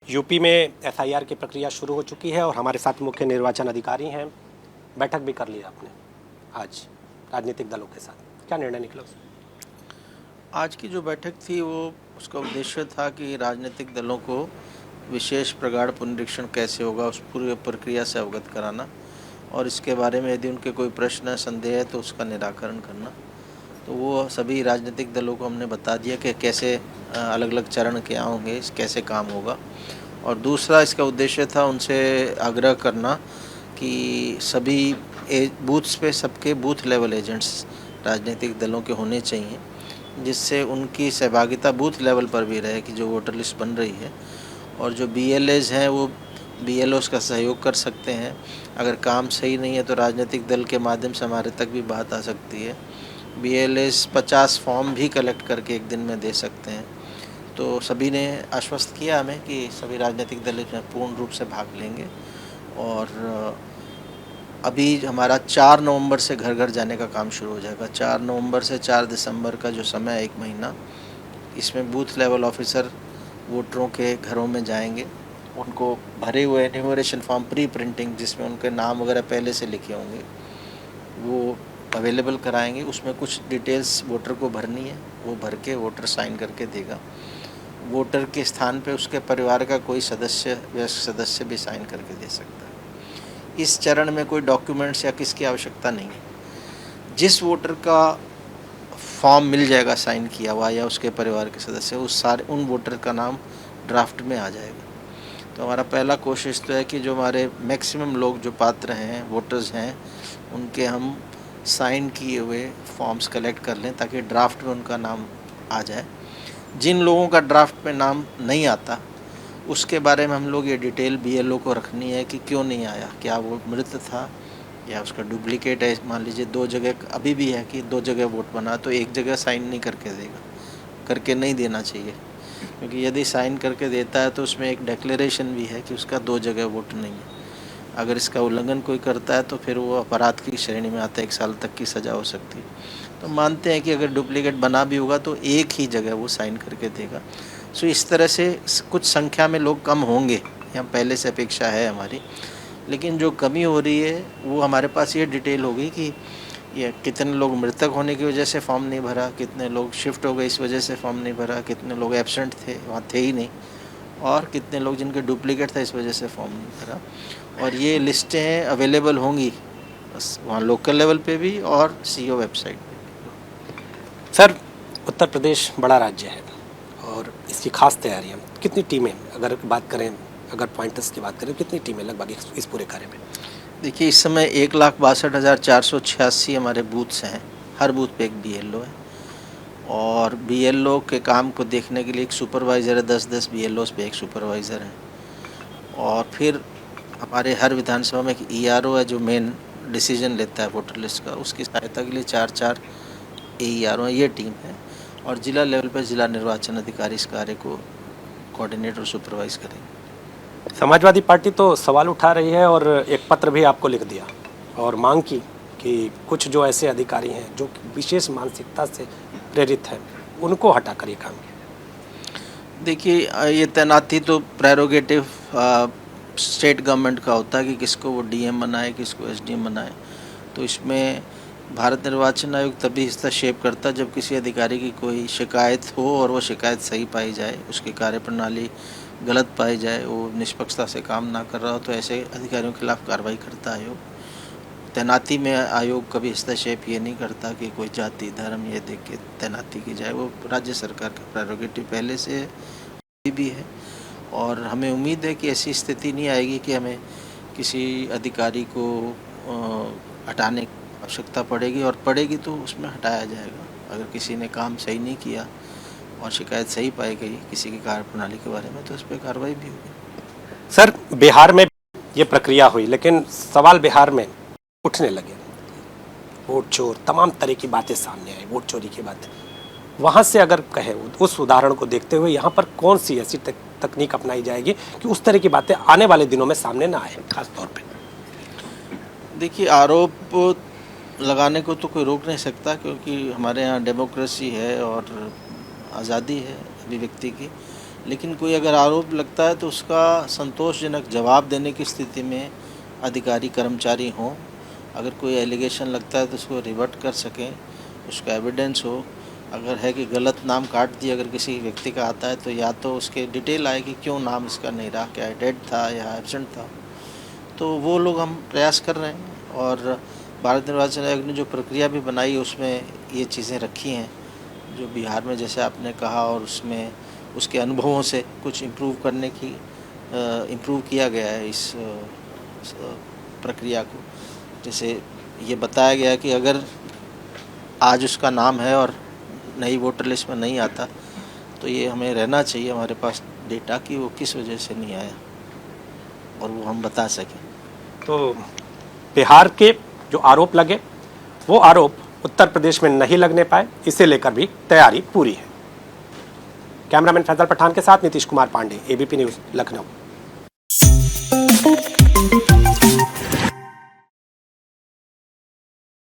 UP में SIR की प्रक्रिया शुरू हो चुकी है और हमारे साथ मुख्य निर्वाचन अधिकारी हैं। बैठक भी कर लिया आपने आज राजनीतिक दलों के साथ, क्या निर्णय निकला उसमें? आज की जो बैठक थी वो उसका उद्देश्य था कि राजनीतिक दलों को विशेष प्रगाढ़ पुनरीक्षण कैसे होगा उस पूरी प्रक्रिया से अवगत कराना और इसके बारे में यदि उनके कोई प्रश्न संदेह है तो उसका निराकरण करना। तो वो सभी राजनीतिक दलों को हमने बता दिया कि कैसे अलग अलग चरण क्या होंगे, कैसे काम होगा। और दूसरा इसका उद्देश्य था उनसे आग्रह करना कि सभी बूथ्स पे सबके बूथ लेवल एजेंट्स राजनीतिक दलों के होने चाहिए, जिससे उनकी सहभागिता बूथ लेवल पर भी रहे कि जो वोटर लिस्ट बन रही है। और जो BLAs हैं वो BLOs का सहयोग कर सकते हैं। अगर काम सही नहीं है तो राजनीतिक दल के माध्यम से हमारे तक भी बात आ सकती है। BLAs 50 फॉर्म भी कलेक्ट करके एक दिन में दे सकते हैं। तो सभी ने आश्वस्त किया हमें कि सभी राजनीतिक दल इसमें पूर्ण रूप से भाग लेंगे। और अभी हमारा 4 नवंबर से घर घर जाने का काम शुरू हो जाएगा। 4 नवंबर से 4 दिसंबर का जो समय है, 1 महीना, इसमें बूथ लेवल ऑफिसर वोटरों के घरों में जाएंगे। उनको भरे हुए एन्यूमरेशन फॉर्म प्री प्रिंटिंग जिसमें उनके नाम वगैरह पहले से लिखे होंगे वो अवेलेबल कराएंगे। उसमें कुछ डिटेल्स वोटर को भरनी है, वो भर के वोटर साइन करके देगा। वोटर के स्थान पे उसके परिवार का कोई सदस्य, वयस्क सदस्य भी साइन करके दे सकता है। इस चरण में कोई डॉक्यूमेंट्स या किसकी आवश्यकता नहीं है। जिस वोटर का फॉर्म मिल जाएगा साइन किया हुआ या उसके परिवार के सदस्य, उस सारे उन वोटर का नाम ड्राफ्ट में आ जाएगा। तो हमारा पहला कोशिश तो है कि जो हमारे मैक्सिमम लोग जो पात्र हैं, वोटर्स हैं, उनके हम साइन किए हुए फॉर्म्स कलेक्ट कर लें ताकि ड्राफ्ट में उनका नाम आ जाए। जिन लोगों का ड्राफ्ट में नाम नहीं आता उसके बारे में हम लोग ये डिटेल BLO को रखनी है कि क्यों नहीं आया, क्या वो मृत था या उसका डुप्लीकेट है। मान लीजिए 2 जगह अभी भी है कि 2 जगह वोट बना तो एक जगह साइन नहीं करके देगा, करके नहीं देना चाहिए, क्योंकि यदि साइन करके देता है तो उसमें एक डिक्लेरेशन भी है कि उसका 2 जगह वोट नहीं है। अगर इसका उल्लंघन कोई करता है तो फिर वो अपराध की श्रेणी में आता है, 1 साल तक की सज़ा हो सकती है। तो मानते हैं कि अगर डुप्लीकेट बना भी होगा तो एक ही जगह वो साइन करके देगा। सो इस तरह से कुछ संख्या में लोग कम होंगे, यहाँ पहले से अपेक्षा है हमारी, लेकिन जो कमी हो रही है वो हमारे पास ये डिटेल होगी कि ये कितने लोग मृतक होने की वजह से फॉर्म नहीं भरा, कितने लोग शिफ्ट हो गए इस वजह से फॉर्म नहीं भरा, कितने लोग एब्सेंट थे, वहाँ थे ही नहीं, और कितने लोग जिनके डुप्लीकेट था इस वजह से फॉर्म नहीं भरा। और ये लिस्टें अवेलेबल होंगी वहाँ लोकल लेवल पे भी और CO वेबसाइट पे भी। सर, उत्तर प्रदेश बड़ा राज्य है और इसकी खास तैयारियाँ, कितनी टीमें, अगर बात करें, अगर पॉइंटर्स की बात करें, कितनी टीमें लगभग इस पूरे कार्य में? देखिए, इस समय 1,62,486 हमारे बूथ्स हैं। हर बूथ पे एक BLO है और BLO के काम को देखने के लिए एक सुपरवाइज़र है। 10-10 BLOs पे एक सुपरवाइज़र है। और फिर हमारे हर विधानसभा में एक ERO है जो मेन डिसीजन लेता है वोटर लिस्ट का, उसकी सहायता के लिए 4-4 AERO हैं। ये टीम है और ज़िला लेवल पर ज़िला निर्वाचन अधिकारी इस कार्य को कोऑर्डिनेट और सुपरवाइज़ करेंगे। समाजवादी पार्टी तो सवाल उठा रही है और एक पत्र भी आपको लिख दिया और मांग की कि कुछ जो ऐसे अधिकारी हैं जो विशेष मानसिकता से प्रेरित हैं उनको हटाकर ये काम किया। देखिए, ये तैनाती तो प्रेरोगेटिव स्टेट गवर्नमेंट का होता है कि किसको वो DM बनाए, किसको SDM बनाए। तो इसमें भारत निर्वाचन आयोग तभी हस्तक्षेप करता है जब किसी अधिकारी की कोई शिकायत हो और वो शिकायत सही पाई जाए, उसकी कार्यप्रणाली गलत पाई जाए, वो निष्पक्षता से काम ना कर रहा हो, तो ऐसे अधिकारियों के खिलाफ कार्रवाई करता है आयोग। तैनाती में आयोग कभी हस्तक्षेप ये नहीं करता कि कोई जाति धर्म ये देख के तैनाती की जाए, वो राज्य सरकार का प्रेरोगेटिव पहले से भी है। और हमें उम्मीद है कि ऐसी स्थिति नहीं आएगी कि हमें किसी अधिकारी को हटाने की आवश्यकता पड़ेगी, और पड़ेगी तो उसमें हटाया जाएगा। अगर किसी ने काम सही नहीं किया और शिकायत सही पाई गई किसी की कार्यप्रणाली के बारे में तो उस पर कार्रवाई भी होगी। सर, बिहार में ये प्रक्रिया हुई लेकिन सवाल बिहार में उठने लगे, वोट चोर, तमाम तरह की बातें सामने आई, वोट चोरी की बातें। वहाँ से अगर कहें उस उदाहरण को देखते हुए यहाँ पर कौन सी ऐसी तकनीक अपनाई जाएगी कि उस तरह की बातें आने वाले दिनों में सामने ना आए, खास तौर पे? देखिए, आरोप लगाने को तो कोई रोक नहीं सकता, क्योंकि हमारे यहाँ डेमोक्रेसी है और आज़ादी है अभिव्यक्ति की। लेकिन कोई अगर आरोप लगता है तो उसका संतोषजनक जवाब देने की स्थिति में अधिकारी कर्मचारी हों। अगर कोई एलिगेशन लगता है तो उसको रिवर्ट कर सकें, उसका एविडेंस हो। अगर है कि गलत नाम काट दिया अगर किसी व्यक्ति का आता है तो या तो उसके डिटेल आए कि क्यों नाम इसका नहीं रहा, क्या डेड था या एब्सेंट था। तो वो लोग हम प्रयास कर रहे हैं और भारत निर्वाचन आयोग ने जो प्रक्रिया भी बनाई उसमें ये चीज़ें रखी हैं जो बिहार में जैसे आपने कहा, और उसमें उसके अनुभवों से कुछ इम्प्रूव करने की इम्प्रूव किया गया है इस प्रक्रिया को। जैसे ये बताया गया कि अगर आज उसका नाम है और नई वोटर लिस्ट में नहीं आता तो ये हमें रहना चाहिए हमारे पास डेटा कि वो किस वजह से नहीं आया और वो हम बता सकें। तो बिहार के जो आरोप लगे वो आरोप उत्तर प्रदेश में नहीं लगने पाए, इसे लेकर भी तैयारी पूरी है। कैमरामैन फैजल पठान के साथ नीतीश कुमार पांडे, एबीपी न्यूज़, लखनऊ।